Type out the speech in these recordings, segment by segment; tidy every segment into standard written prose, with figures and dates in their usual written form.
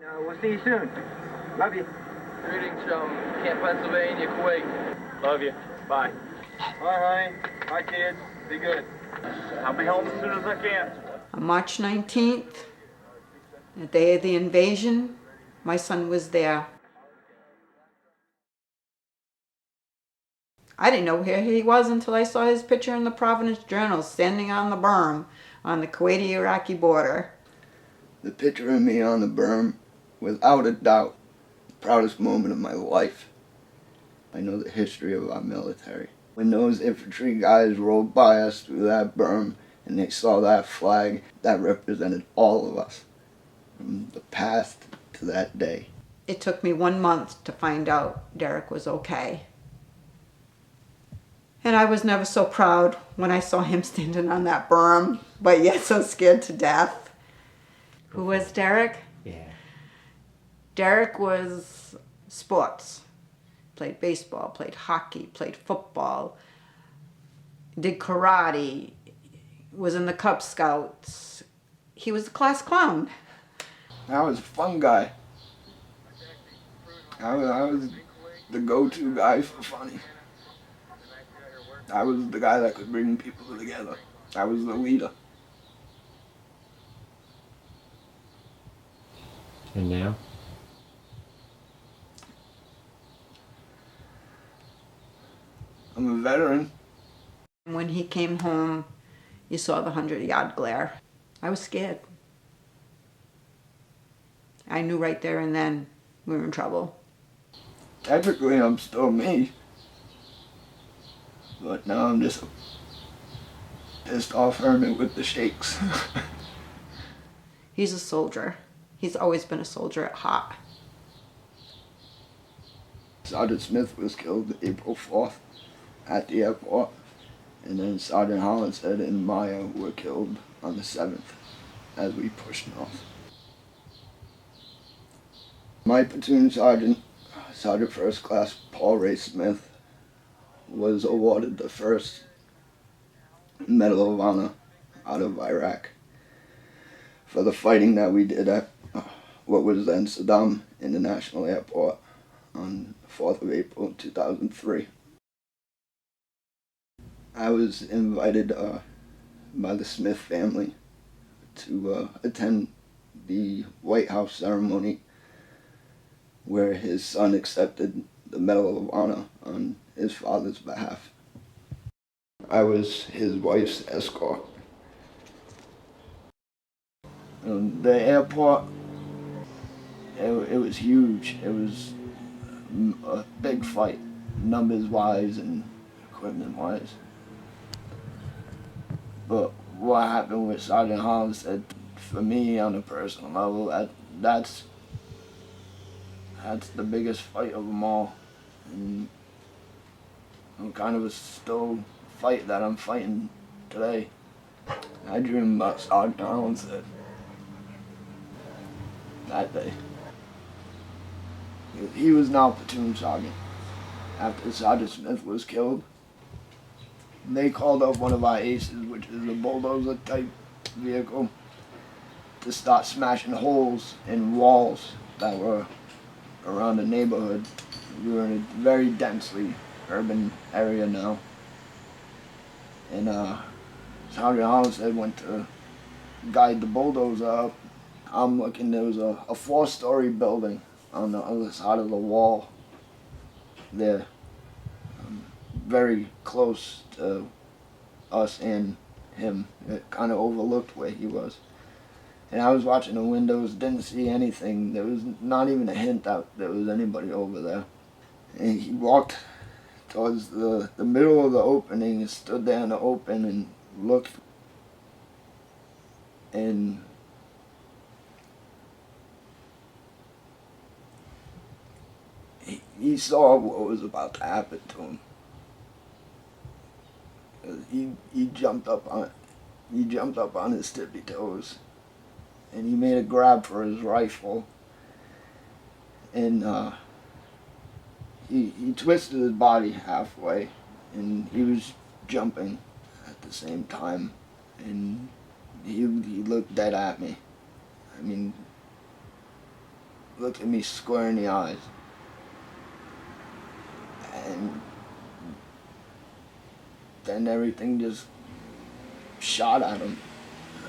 We'll see you soon. Love you. Greetings from Camp Pennsylvania, Kuwait. Love you. Bye. Bye, honey. Bye, kids. Be good. I'll be home as soon as I can. On March 19th, the day of the invasion, my son was there. I didn't know where he was until I saw his picture in the Providence Journal standing on the berm on the Kuwaiti-Iraqi border. The picture of me on the berm, without a doubt, the proudest moment of my life. I know the history of our military. When those infantry guys rolled by us through that berm and they saw that flag, that represented all of us, from the past to that day. It took me 1 month to find out Derek was okay. And I was never so proud when I saw him standing on that berm, but yet so scared to death. Who was Derek? Yeah. Derek was sports. Played baseball, played hockey, played football, did karate, was in the Cub Scouts. He was a class clown. I was a fun guy. I was the go-to guy for funny. I was the guy that could bring people together. I was the leader. And now? I'm a veteran. When he came home, you saw the 100-yard glare. I was scared. I knew right there and then we were in trouble. Technically, I'm still me. But now I'm just a pissed off hermit with the shakes. He's a soldier. He's always been a soldier at heart. Sergeant Smith was killed April 4th at the airport. And then Sergeant Hollinshead and Maya were killed on the 7th as we pushed north. My platoon sergeant, Sergeant First Class Paul Ray Smith, was awarded the first Medal of Honor out of Iraq for the fighting that we did at what was then Saddam International Airport on the 4th of April 2003. I was invited by the Smith family to attend the White House ceremony where his son accepted the Medal of Honor on his father's behalf. I was his wife's escort. The airport, it was huge. It was a big fight, numbers-wise and equipment-wise. But what happened with Sergeant Holland said, for me on a personal level, that's the biggest fight of them all. And I'm kind of still fight that I'm fighting today. I dream about Sergeant Holland said that day. He was now platoon sergeant. After Sergeant Smith was killed, they called up one of our aces, which is a bulldozer type vehicle, to start smashing holes in walls that were around the neighborhood. We were in a very densely urban area now. And Sergeant Hollinshead went to guide the bulldozer up. I'm looking, there was a 4-story building on the other side of the wall there. Very close to us and him. It kind of overlooked where he was. And I was watching the windows, didn't see anything. There was not even a hint that there was anybody over there. And he walked towards the middle of the opening and stood there in the open and looked. And he saw what was about to happen to him. He jumped up on his tippy toes, and he made a grab for his rifle, and he twisted his body halfway, and he was jumping at the same time, and he looked dead at me. I mean, looked at me square in the eyes. And then everything just shot at him.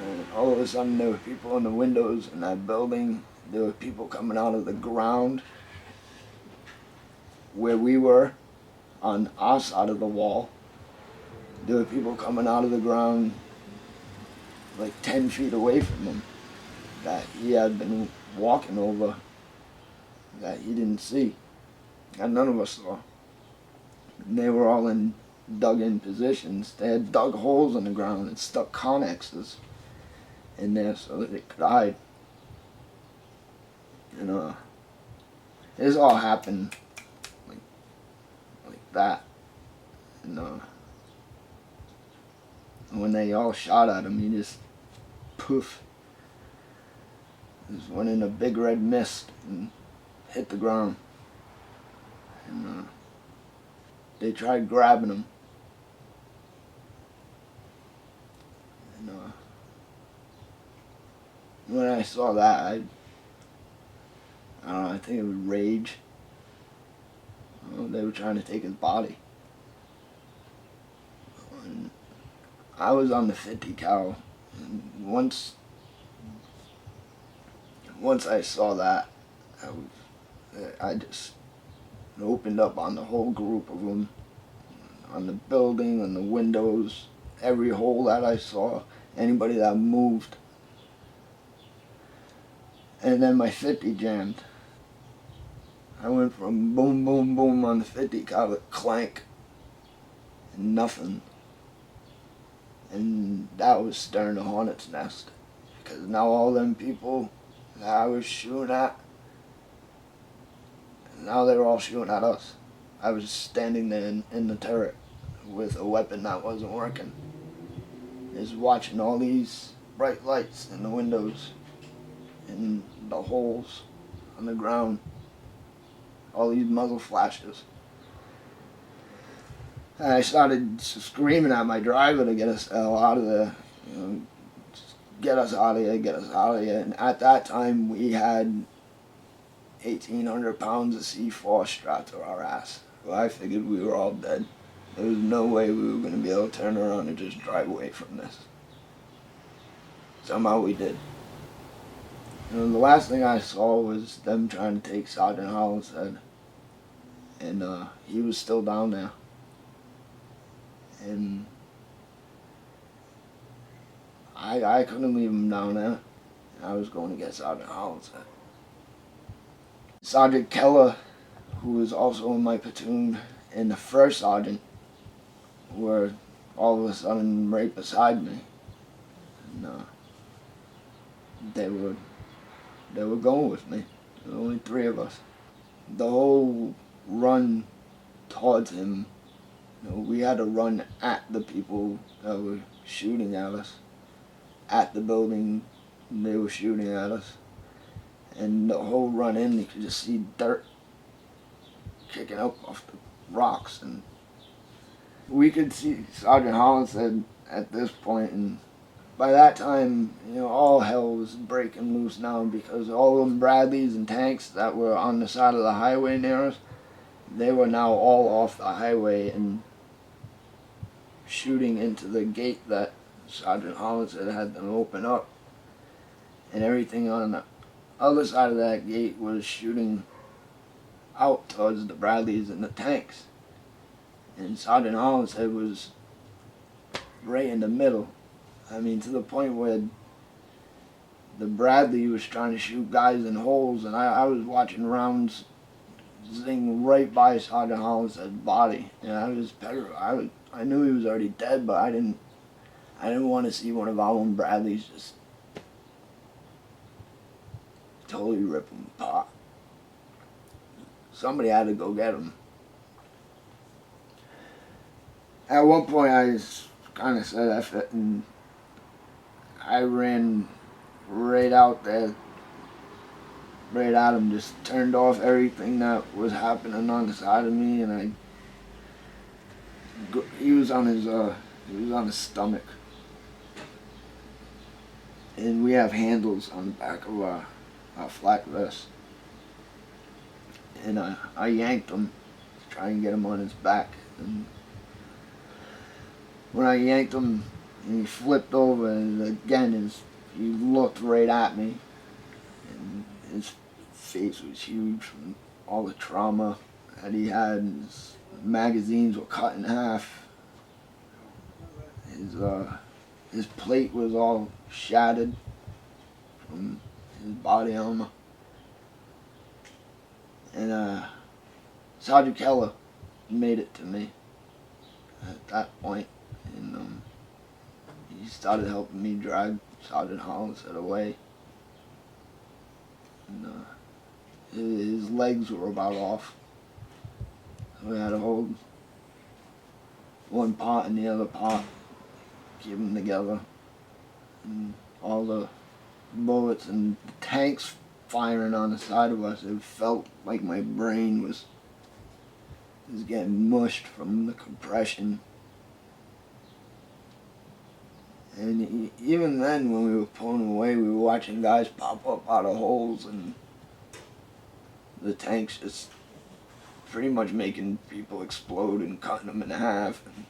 And all of a sudden there were people in the windows in that building. There were people coming out of the ground where we were on our side of the wall. There were people coming out of the ground like 10 feet away from him that he had been walking over that he didn't see, and none of us saw. And they were all in dug-in positions. They had dug holes in the ground and stuck connexes in there so that it could hide. And this all happened like that. And when they all shot at him, he just poof. Just went in a big red mist and hit the ground. And they tried grabbing him. And when I saw that, I don't know, I think it was rage. They were trying to take his body. And I was on the 50 cal, and once I saw that, I just opened up on the whole group of them, on the building, on the windows, every hole that I saw, anybody that moved. And then my 50 jammed. I went from boom, boom, boom on the 50 cal to clank, and nothing. And that was stirring a hornet's nest, because now all them people that I was shooting at, now they were all shooting at us. I was standing there in the turret with a weapon that wasn't working, just watching all these bright lights in the windows, in the holes on the ground, all these muzzle flashes. And I started screaming at my driver to get us the hell out of there. Just get us out of here, get us out of here. And at that time, we had 1,800 pounds of C4 strapped to our ass. So I figured we were all dead. There was no way we were going to be able to turn around and just drive away from this. Somehow we did. The last thing I saw was them trying to take Sergeant Howell's head. And he was still down there. And I couldn't leave him down there. I was going to get Sergeant Howell's head. Sergeant Keller, who was also in my platoon, and the first sergeant were all of a sudden right beside me. And they were going with me. There were only 3 of us. The whole run towards him, we had to run at the people that were shooting at us, at the building they were shooting at us. And the whole run in, you could just see dirt kicking up off the rocks. And we could see Sergeant Hollinshead at this point, and by that time, all hell was breaking loose now, because all them Bradleys and tanks that were on the side of the highway near us, they were now all off the highway and shooting into the gate that Sergeant Hollinshead had them open up. And everything on the other side of that gate was shooting out towards the Bradleys and the tanks. And Sergeant Hollinshead was right in the middle. I mean, to the point where the Bradley was trying to shoot guys in holes, and I was watching rounds zing right by Sergeant Hollinshead's body. And I was petrified. I knew he was already dead, but I didn't want to see one of our own Bradleys just totally rip him apart. Somebody had to go get him. At one point, I kind of said F it, and I ran right out there, right at him, just turned off everything that was happening on the side of me, and he was on his stomach, and we have handles on the back of our flat vest, and I yanked him to try and get him on his back. And when I yanked him, and he flipped over, and again, he looked right at me, and his face was huge from all the trauma that he had. His magazines were cut in half. His plate was all shattered from his body armor. And Sergeant Keller made it to me at that point, and he started helping me drag Sergeant Hollinshead away. And his legs were about off. So we had to hold one part and the other part, keep them together. And all the bullets and the tanks firing on the side of us, it felt like my brain was getting mushed from the compression. And even then, when we were pulling away, we were watching guys pop up out of holes, and the tanks just pretty much making people explode and cutting them in half. And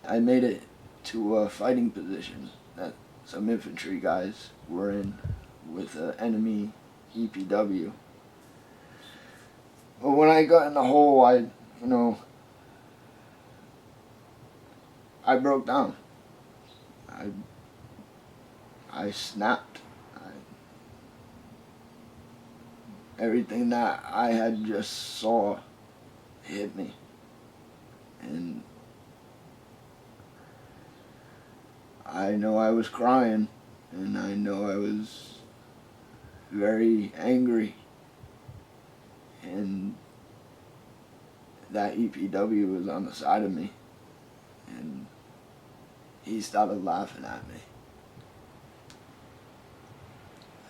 I made it to a fighting position that some infantry guys were in with an enemy EPW. But when I got in the hole, I broke down. I snapped. Everything that I had just saw hit me. And I know I was crying, and I know I was very angry. And that EPW was on the side of me, and he started laughing at me.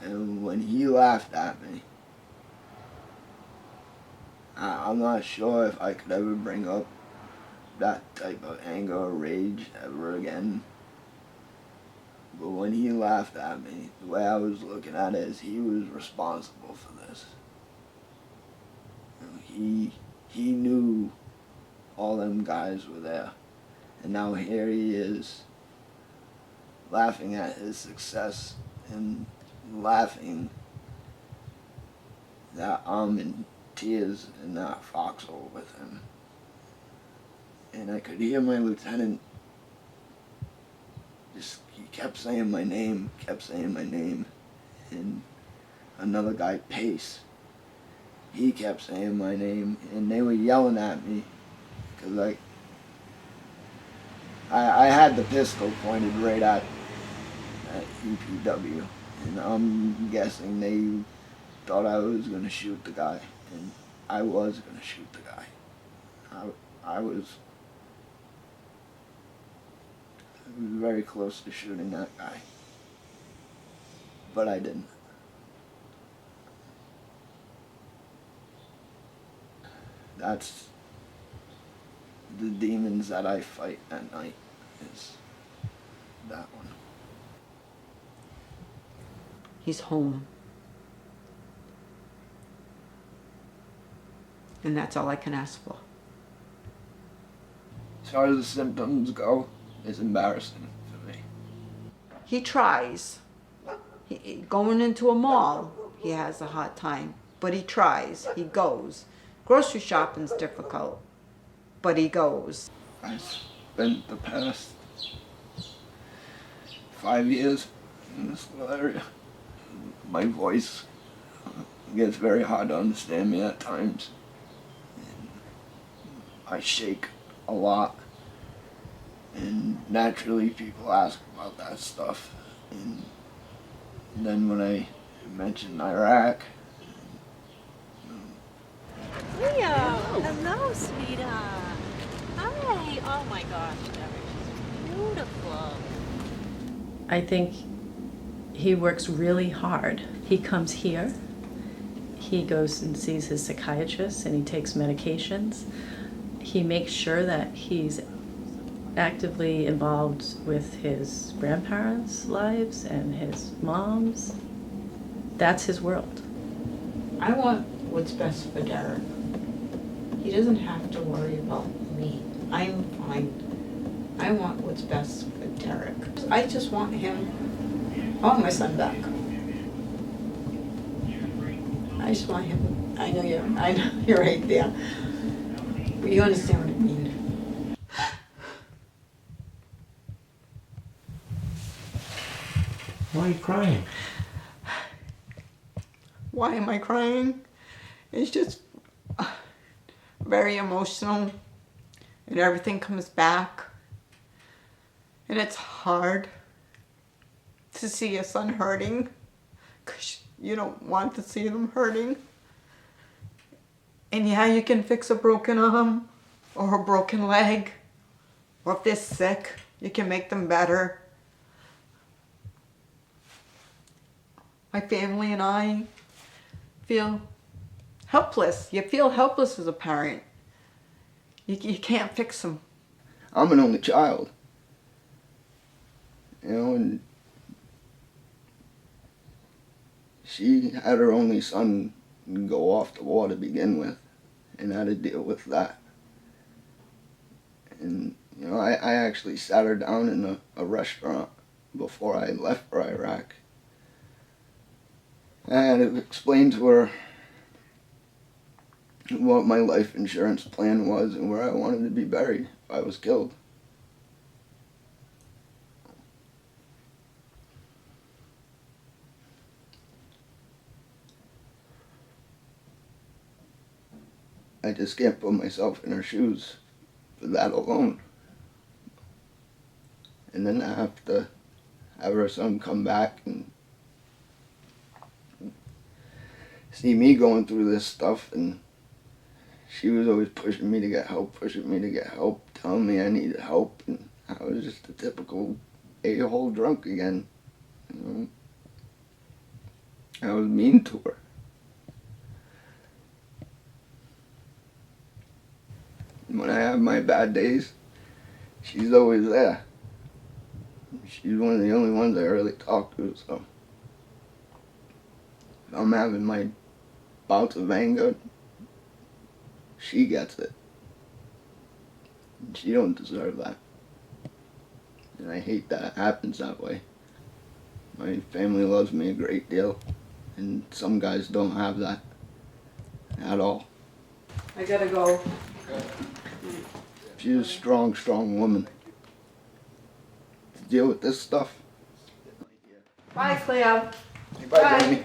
And when he laughed at me, I'm not sure if I could ever bring up that type of anger or rage ever again. But when he laughed at me, the way I was looking at it is he was responsible for this. He knew all them guys were there. And now here he is, laughing at his success and laughing that I'm in tears in that foxhole with him. And I could hear my lieutenant he kept saying my name, and another guy, Pace, he kept saying my name, and they were yelling at me, because I had the pistol pointed right at EPW, and I'm guessing they thought I was going to shoot the guy, and I was going to shoot the guy. I was very close to shooting that guy, but I didn't. That's the demons that I fight at night, is that one. He's home. And that's all I can ask for. As far as the symptoms go, it's embarrassing for me. He tries. Going into a mall, he has a hard time. But he tries. He goes. Grocery shopping's difficult. But he goes. I spent the past 5 years in this little area. My voice gets very hard to understand me at times. And I shake a lot. And naturally people ask about that stuff. And then when I mentioned Iraq, Leo, hello, sweetheart. Hi. Oh my gosh, she's beautiful. I think he works really hard. He comes here, he goes and sees his psychiatrist, and he takes medications. He makes sure that he's actively involved with his grandparents' lives and his mom's. That's his world. I want what's best for Derek. He doesn't have to worry about me. I'm fine. I want what's best for Derek. I just want him, I want my son back. I just want him, I know you're right there. But you understand what I mean. Why are you crying? Why am I crying? It's just very emotional, and everything comes back. And it's hard to see your son hurting, because you don't want to see them hurting. And yeah, you can fix a broken arm or a broken leg, or if they're sick, you can make them better. My family and I feel helpless. You feel helpless as a parent. You can't fix them. I'm an only child. You know, and she had her only son go off the war to begin with, and had to deal with that. And, you know, I actually sat her down in a restaurant before I left for Iraq. And it explained to her what my life insurance plan was and where I wanted to be buried if I was killed. I just can't put myself in her shoes for that alone. And then I have to have her son come back and see me going through this stuff, and she was always pushing me to get help, telling me I needed help, and I was just a typical a-hole drunk again. You know? I was mean to her. When I have my bad days, she's always there. She's one of the only ones I really talk to, so if I'm having my bouts of anger, she gets it. And she don't deserve that. And I hate that it happens that way. My family loves me a great deal, and some guys don't have that at all. I gotta go. She's a strong, strong woman to deal with this stuff. Bye, Cleo. Bye, Jamie.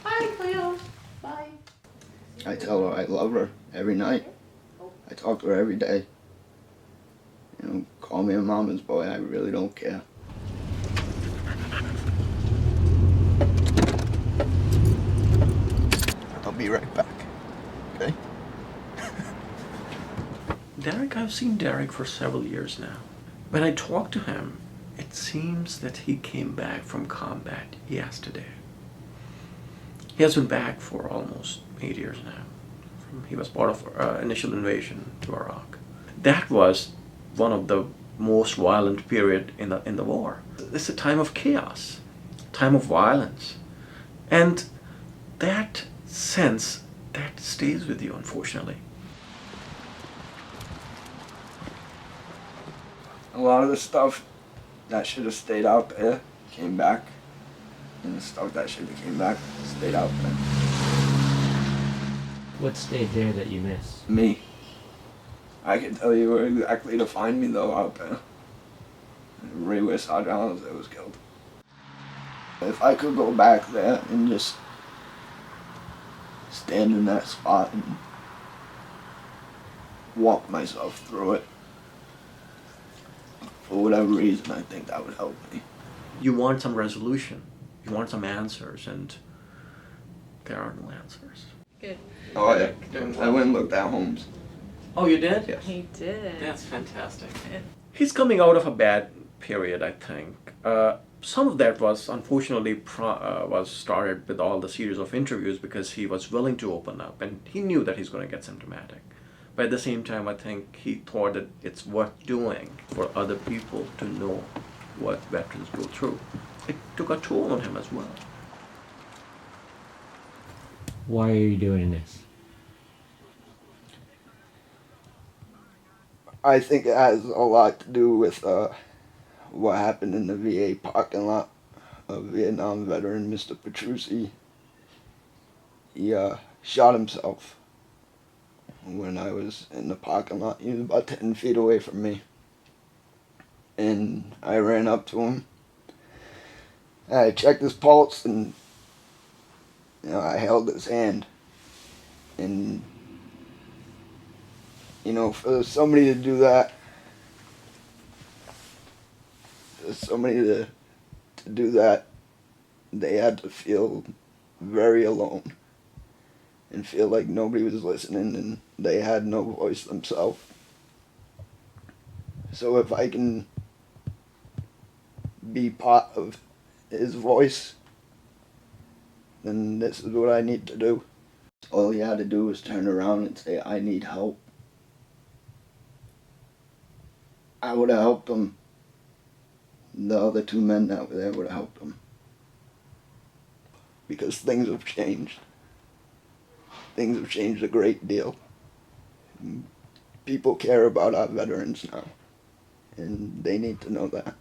Bye, Cleo. Bye. I tell her I love her every night. I talk to her every day. You know, call me a mama's boy, I really don't care. I'll be right back, okay? Derek, I've seen Derek for several years now. When I talk to him, it seems that he came back from combat yesterday. He has been back for almost 8 years now. He was part of initial invasion to Iraq. That was one of the most violent period in the war. It's a time of chaos, time of violence, and that sense that stays with you, unfortunately. A lot of the stuff that should have stayed out there came back, and the stuff that should have came back stayed out there. What stayed there that you miss? Me. I can tell you where exactly to find me though out there. Right where Sergeant was killed. If I could go back there and just stand in that spot and walk myself through it, for whatever reason, I think that would help me. You want some resolution, you want some answers, and there are no answers. Good. Oh yeah, I went and looked at homes. Oh, you did? Yes. He did. That's fantastic. He's coming out of a bad period, I think. Some of that was unfortunately was started with all the series of interviews because he was willing to open up and he knew that he's going to get symptomatic. But at the same time, I think he thought that it's worth doing for other people to know what veterans go through. It took a toll on him as well. Why are you doing this? I think it has a lot to do with what happened in the VA parking lot. A Vietnam veteran, Mr. Petrucci, he shot himself when I was in the parking lot. He was about 10 feet away from me. And I ran up to him. I checked his pulse and I held his hand. And for somebody to do that, for somebody to do that, they had to feel very alone and feel like nobody was listening and they had no voice themselves. So if I can be part of his voice, then this is what I need to do. All he had to do was turn around and say, I need help. I would have helped him. The other two men that were there would have helped him. Because things have changed. Things have changed a great deal. People care about our veterans now, and they need to know that.